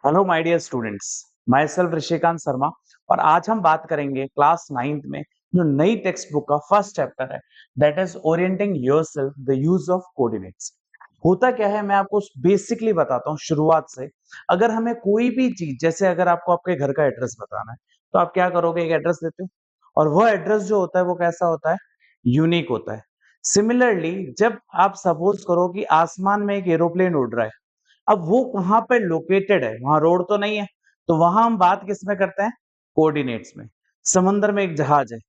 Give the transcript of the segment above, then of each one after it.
Hello my dear students, myself Rishikant Sharma. और आज हम बात करेंगे क्लास 9th में जो नई टेक्स्ट बुक का फर्स्ट चैप्टर है, that is orienting yourself the use of coordinates. होता क्या है, मैं आपको बेसिकली बताता हूँ शुरुआत से। अगर हमें कोई भी चीज, जैसे अगर आपको आपके घर का एड्रेस बताना है, तो आप क्या करोगे, एक एड्रेस देते हो और वो एड्रेस जो होता है वो कैसा होता है, यूनिक होता है। सिमिलरली जब आप सपोज करो कि आसमान में एक एरोप्लेन उड़ रहा है, अब वो कहाँ पे लोकेटेड है, वहां रोड तो नहीं है, तो वहां हम बात किस में करते हैं, कोऑर्डिनेट्स में। समुद्र में एक जहाज है,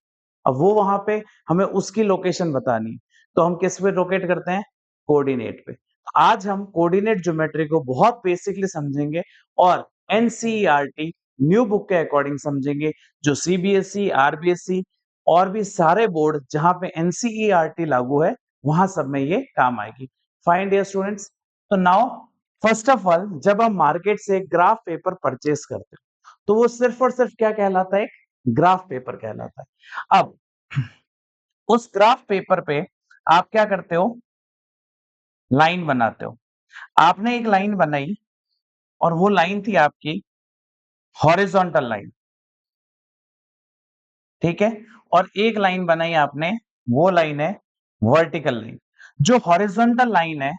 अब वो वहां पे हमें उसकी लोकेशन बतानी है, तो हम किस पे लोकेट करते हैं, कोऑर्डिनेट पे। आज हम कोऑर्डिनेट ज्योमेट्री को बहुत बेसिकली समझेंगे और एनसीईआरटी न्यू बुक के अकॉर्डिंग समझेंगे, जो सीबीएसई, आरबीएसई और भी सारे बोर्ड जहां पे एनसीईआरटी लागू है, वहां सब में ये काम आएगी। फाइन डियर स्टूडेंट्स, तो नाउ फर्स्ट ऑफ ऑल, जब हम मार्केट से एक ग्राफ पेपर परचेस करते हैं, तो वो सिर्फ और सिर्फ क्या कहलाता है, एक ग्राफ पेपर कहलाता है। अब उस ग्राफ पेपर पे आप क्या करते हो, लाइन बनाते हो। आपने एक लाइन बनाई और वो लाइन थी आपकी हॉरिजॉन्टल लाइन, ठीक है। और एक लाइन बनाई आपने, वो लाइन है वर्टिकल लाइन। जो हॉरिजॉन्टल लाइन है,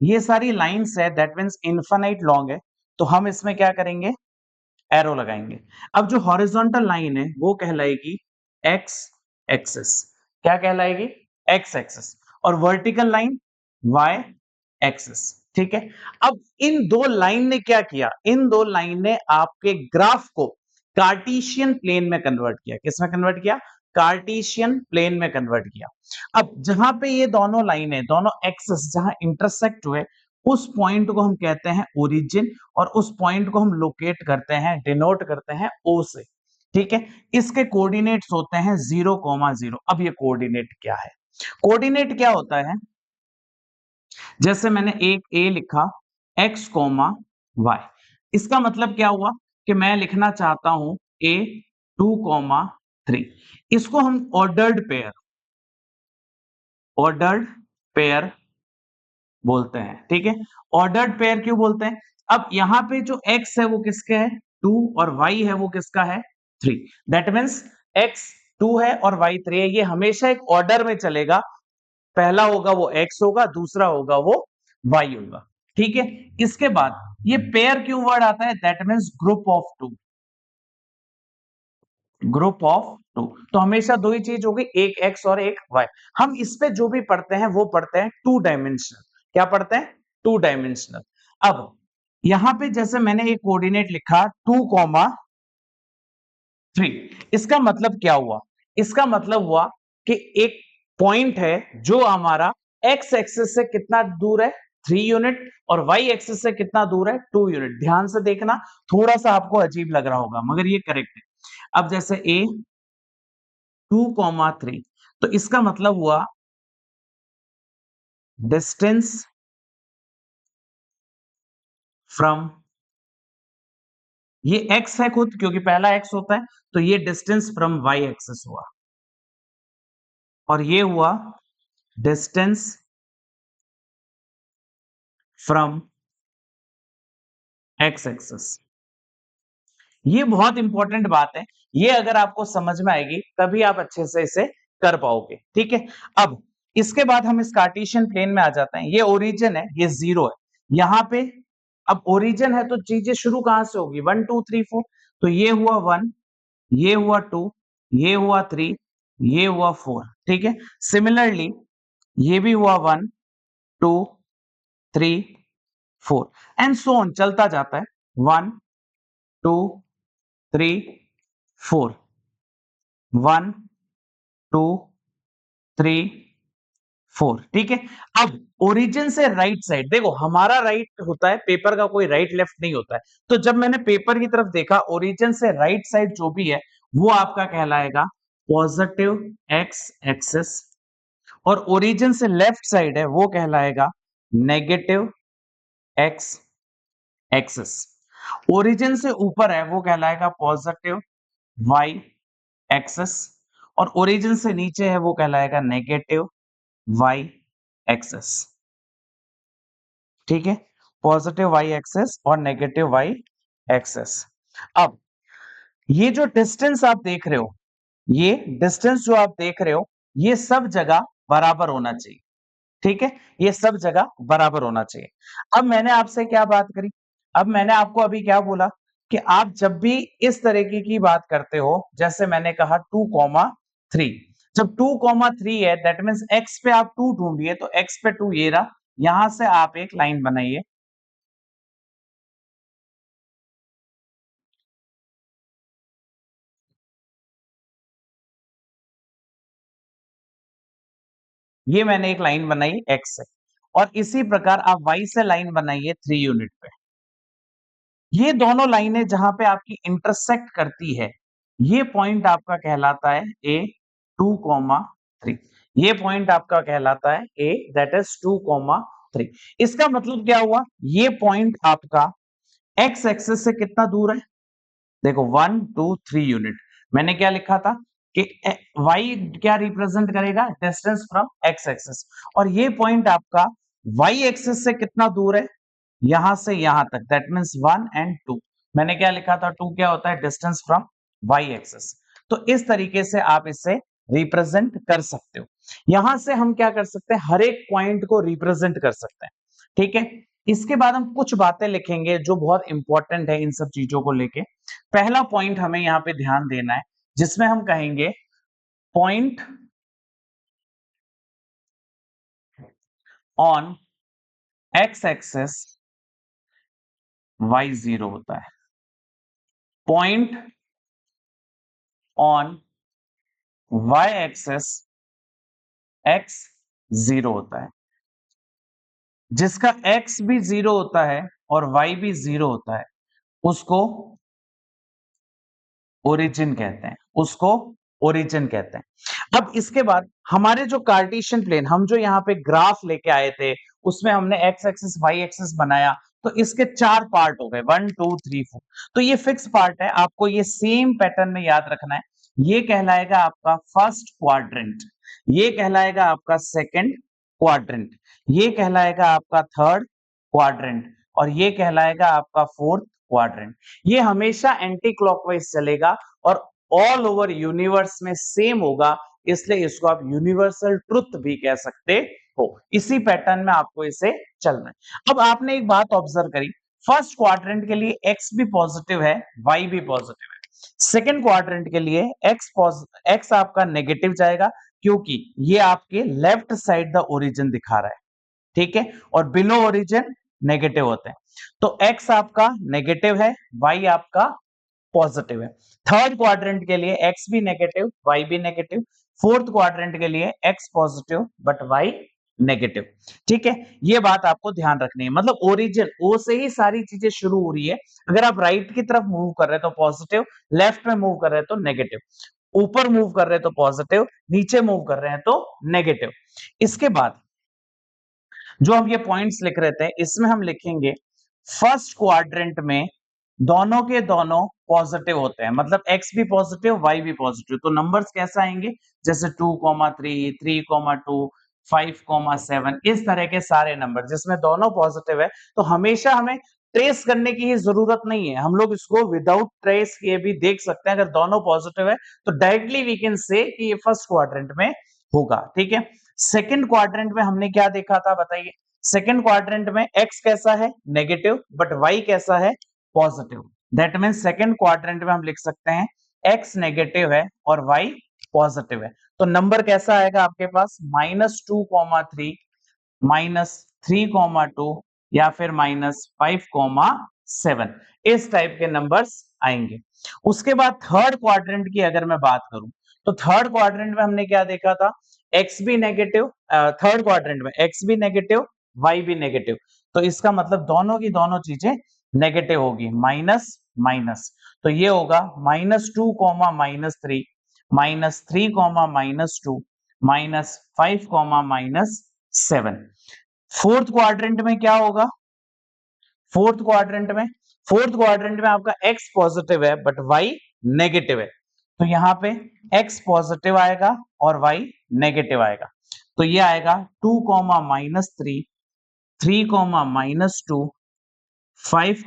ये सारी लाइंस है, दैट मींस इनफाइनाइट लॉन्ग है, तो हम इसमें क्या करेंगे, एरो लगाएंगे। अब जो हॉरिजॉन्टल लाइन है वो कहलाएगी एक्स एक्सिस। क्या कहलाएगी, एक्स एक्सिस। और वर्टिकल लाइन वाई एक्सिस, ठीक है। अब इन दो लाइन ने क्या किया, इन दो लाइन ने आपके ग्राफ को कार्टेशियन प्लेन में कन्वर्ट किया। किस में कन्वर्ट किया, कार्टेशियन प्लेन में कन्वर्ट किया। अब जहां पे ये दोनों लाइनें, दोनों एक्सिस जहां इंटरसेक्ट हुए, उस पॉइंट को हम कहते हैं ओरिजिन, और उस पॉइंट को हम लोकेट करते हैं, डिनोट करते हैं ओ से, ठीक है। इसके कोऑर्डिनेट्स होते हैं 0,0। अब ये कोऑर्डिनेट क्या है, कोऑर्डिनेट क्या होता है, जैसे मैंने एक ए लिखा x, y, इसका मतलब क्या हुआ कि मैं लिखना चाहता हूं a 2,3। इसको हम ऑर्डर्ड पेयर बोलते हैं, ठीक है। ऑर्डर्ड पेयर क्यों बोलते हैं, अब यहां पे जो x है वो किसके है, 2, और y है वो किसका है, 3। दैट मीन्स x 2 है और y 3 है, ये हमेशा एक ऑर्डर में चलेगा। पहला होगा वो x होगा, दूसरा होगा वो y होगा, ठीक है। इसके बाद ये पेयर क्यों वर्ड आता है, that means group of two, group of two. तो हमेशा दो ही चीज होगी, एक x और एक y। हम इस पे जो भी पढ़ते हैं वो पढ़ते हैं टू डायमेंशनल। क्या पढ़ते हैं, टू डायमेंशनल। अब यहां पे जैसे मैंने एक कोऑर्डिनेट लिखा 2,3, इसका मतलब क्या हुआ, इसका मतलब हुआ कि एक पॉइंट है जो हमारा x एक्सिस से कितना दूर है, 3 यूनिट, और y एक्सिस से कितना दूर है, 2 यूनिट। ध्यान से देखना, थोड़ा सा आपको अजीब लग रहा होगा मगर ये करेक्ट है। अब जैसे a 2,3, तो इसका मतलब हुआ डिस्टेंस फ्रॉम, ये x है खुद, क्योंकि पहला x होता है, तो ये डिस्टेंस फ्रॉम y एक्सिस हुआ, और ये हुआ डिस्टेंस फ्रॉम x एक्सिस। ये बहुत इंपॉर्टेंट बात है, ये अगर आपको समझ में आएगी तभी आप अच्छे से इसे कर पाओगे, ठीक है। अब इसके बाद हम इस कार्टेशियन प्लेन में आ जाते हैं। ये ओरिजिन है, ये 0 है यहां पे। अब ओरिजिन है तो चीजें शुरू कहां से होगी, 1 2 3 4, तो ये हुआ 1, ये हुआ 2, ये हुआ 3, ये हुआ 4, ठीक है। सिमिलरली ये भी हुआ 1 2 3 4 एंड सो ऑन, चलता जाता है 1 2 3 4, 1 2 3 4, ठीक है। अब ओरिजिन से राइट साइड देखो, हमारा राइट होता है, पेपर का कोई राइट लेफ्ट नहीं होता है। तो जब मैंने पेपर की तरफ देखा, ओरिजिन से राइट साइड जो भी है वो आपका कहलाएगा पॉजिटिव एक्स एक्सिस, और ओरिजिन से लेफ्ट साइड है वो कहलाएगा नेगेटिव एक्स एक्सिस। ओरिजिन से ऊपर है वो कहलाएगा पॉजिटिव वाई एक्सिस, और ओरिजिन से नीचे है वो कहलाएगा नेगेटिव वाई एक्सिस, ठीक है। पॉजिटिव वाई एक्सिस और नेगेटिव वाई एक्सेस। अब ये जो डिस्टेंस आप देख रहे हो, ये डिस्टेंस जो आप देख रहे हो, ये सब जगह बराबर होना चाहिए। ठीक है? ये सब जगह बराबर होना चाहिए। अब मैंने आपसे क्या बात करी? अब मैंने आपको अभी क्या बोला कि आप जब भी इस तरीके की बात करते हो, जैसे मैंने कहा 2, 3 जब 2, 3 है दैट मीन्स x पे आप 2 ढूंढिए तो x पे 2 ये रहा, यहां से आप एक लाइन बनाइए। ये मैंने एक लाइन बनाई x से और इसी प्रकार आप y से लाइन बनाइए 3 यूनिट पे। ये दोनों लाइनें जहां पे आपकी इंटरसेक्ट करती है, ये पॉइंट आपका कहलाता है ए 2, 3। ये पॉइंट आपका कहलाता है ए दैट इज 2, 3। इसका मतलब क्या हुआ? ये पॉइंट आपका एक्स एक्सिस से कितना दूर है? देखो 1, 2, 3 यूनिट। मैंने क्या लिखा था कि y क्या रिप्रेजेंट करेगा? Distance from x axis. और ये पॉइंट आपका y एक्सिस से कितना दूर है? यहां से यहां तक दैट मीन्स 1 और 2। मैंने क्या लिखा था? 2 क्या होता है? Distance from Y axis. तो इस तरीके से आप इसे रिप्रेजेंट कर सकते हो। यहां से हम क्या कर सकते हैं? हर एक पॉइंट को रिप्रेजेंट कर सकते हैं। ठीक है? इसके बाद हम कुछ बातें लिखेंगे जो बहुत इंपॉर्टेंट है इन सब चीजों को लेके। पहला पॉइंट हमें यहाँ पे ध्यान देना है जिसमें हम कहेंगे point on X axis Y 0 होता है। Point on Y axis X 0 होता है। जिसका एक्स भी 0 होता है और वाई भी 0 होता है उसको ओरिजिन कहते हैं। उसको ओरिजिन कहते हैं। अब इसके बाद हमारे जो कार्टेशियन प्लेन, हम जो यहाँ पे ग्राफ लेके आए थे उसमें हमने एक्स एक्सिस वाई एक्सिस बनाया, तो इसके 4 पार्ट हो गए 1, 2, 3, 4। तो ये फिक्स पार्ट है, आपको ये सेम पैटर्न में याद रखना है। ये कहलाएगा आपका फर्स्ट क्वाड्रेंट, ये कहलाएगा आपका सेकंड क्वाड्रेंट, ये कहलाएगा आपका थर्ड क्वाड्रेंट और ये कहलाएगा आपका फोर्थ क्वाड्रेंट। ये हमेशा एंटी क्लॉकवाइज चलेगा और ऑल ओवर यूनिवर्स में सेम होगा, इसलिए इसको आप यूनिवर्सल ट्रुथ भी कह सकते हो। इसी पैटर्न में आपको इसे चलना है। अब आपने एक बात ऑब्जर्व करी, फर्स्ट क्वाड्रेंट के लिए एक्स भी पॉजिटिव है, वाई भी पॉजिटिव है। सेकेंड क्वाड्रेंट के लिए एक्स आपका नेगेटिव जाएगा क्योंकि ये आपके लेफ्ट साइड द ओरिजिन दिखा रहा है। ठीक है? और बिलो ओरिजिन नेगेटिव होते हैं, तो एक्स आपका नेगेटिव है, वाई आपका पॉजिटिव है। थर्ड क्वाड्रेंट के लिए एक्स भी नेगेटिव, वाई भी नेगेटिव। फोर्थ क्वाड्रेंट के लिए x positive but why negative. ठीक है? ये बात आपको ध्यान रखनी है, मतलब ओरिजिन ओ से ही सारी चीजें शुरू हो रही है। अगर आप राइट की तरफ मूव कर रहे हैं तो पॉजिटिव, लेफ्ट में मूव कर रहे हैं तो नेगेटिव, ऊपर मूव कर रहे हैं तो पॉजिटिव, नीचे मूव कर रहे हैं तो नेगेटिव। इसके बाद जो हम ये पॉइंट्स लिख रहे थे इसमें हम लिखेंगे फर्स्ट क्वाड्रेंट में दोनों के दोनों पॉजिटिव होते हैं, मतलब x भी पॉजिटिव y भी पॉजिटिव। तो नंबर्स कैसे आएंगे? जैसे 2, 3, 3, 2, 5, 7, इस तरह के सारे नंबर जिसमें दोनों पॉजिटिव है। तो हमेशा हमें ट्रेस करने की ही जरूरत नहीं है, हम लोग इसको विदाउट ट्रेस किए भी देख सकते हैं। अगर दोनों पॉजिटिव है तो डायरेक्टली वी कैन से कि ये फर्स्ट क्वाड्रेंट में होगा। ठीक है? सेकंड क्वाड्रेंट में हमने क्या देखा था बताइए? सेकंड क्वाड्रेंट में x कैसा है? नेगेटिव, बट y कैसा है? Positive. That mean second quadrant में हम लिख सकते हैं x नेगेटिव है और y पॉजिटिव है। तो नंबर कैसा आएगा आपके पास? -2, 3, -3, 2 या फिर -5, 7। इस टाइप के नंबर्स आएंगे। उसके बाद थर्ड क्वाड्रेंट की अगर मैं बात करूं तो थर्ड क्वाड्रेंट में हमने क्या देखा था? एक्स भी नेगेटिव, थर्ड क्वाड्रेंट में एक्स भी नेगेटिव, वाई भी नेगेटिव। तो इसका मतलब दोनों की दोनों चीजें नेगेटिव होगी, माइनस माइनस। तो ये होगा -2, -3, -3, -2, -5, -7। फोर्थ क्वाड्रेंट में क्या होगा? फोर्थ क्वाड्रेंट में फोर्थ क्वाड्रेंट में आपका एक्स पॉजिटिव है बट वाई नेगेटिव है। तो यहां पे एक्स पॉजिटिव आएगा और वाई नेगेटिव आएगा। तो ये आएगा 2, -3, 3, -2, 5,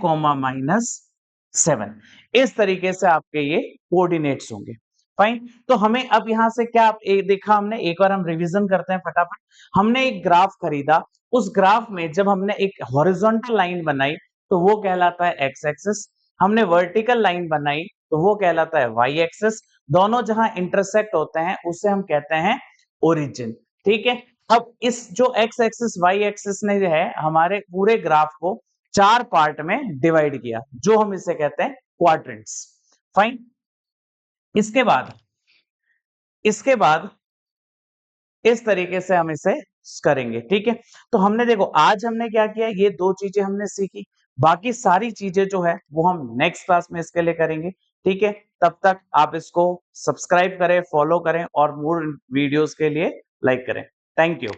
7। इस तरीके से आपके ये कोऑर्डिनेट्स होंगे। फाइन। तो हमें अब यहाँ से क्या देखा हमने, एक बार हम रिवीजन करते हैं फटाफट। हमने एक ग्राफ खरीदा, उस ग्राफ में जब हमने एक हॉरिजॉन्टल लाइन बनाई तो वो कहलाता है एक्स एक्सिस, हमने वर्टिकल लाइन बनाई तो वो कहलाता है वाई एक्सिस। दोनों जहां इंटरसेक्ट होते हैं उसे हम कहते हैं ओरिजिन। ठीक है। अब इस जो एक्स एक्सिस वाई एक्सिस ने जो है हमारे पूरे ग्राफ को 4 पार्ट में डिवाइड किया, जो हम इसे कहते हैं क्वाड्रेंट्स। फाइन। इसके बाद इस तरीके से हम इसे करेंगे। ठीक है। तो हमने देखो आज हमने क्या किया, ये 2 चीजें हमने सीखी, बाकी सारी चीजें जो है वो हम नेक्स्ट क्लास में इसके लिए करेंगे। ठीक है। तब तक आप इसको सब्सक्राइब करें, फॉलो करें और मोर वीडियोस के लिए लाइक करें। Thank you.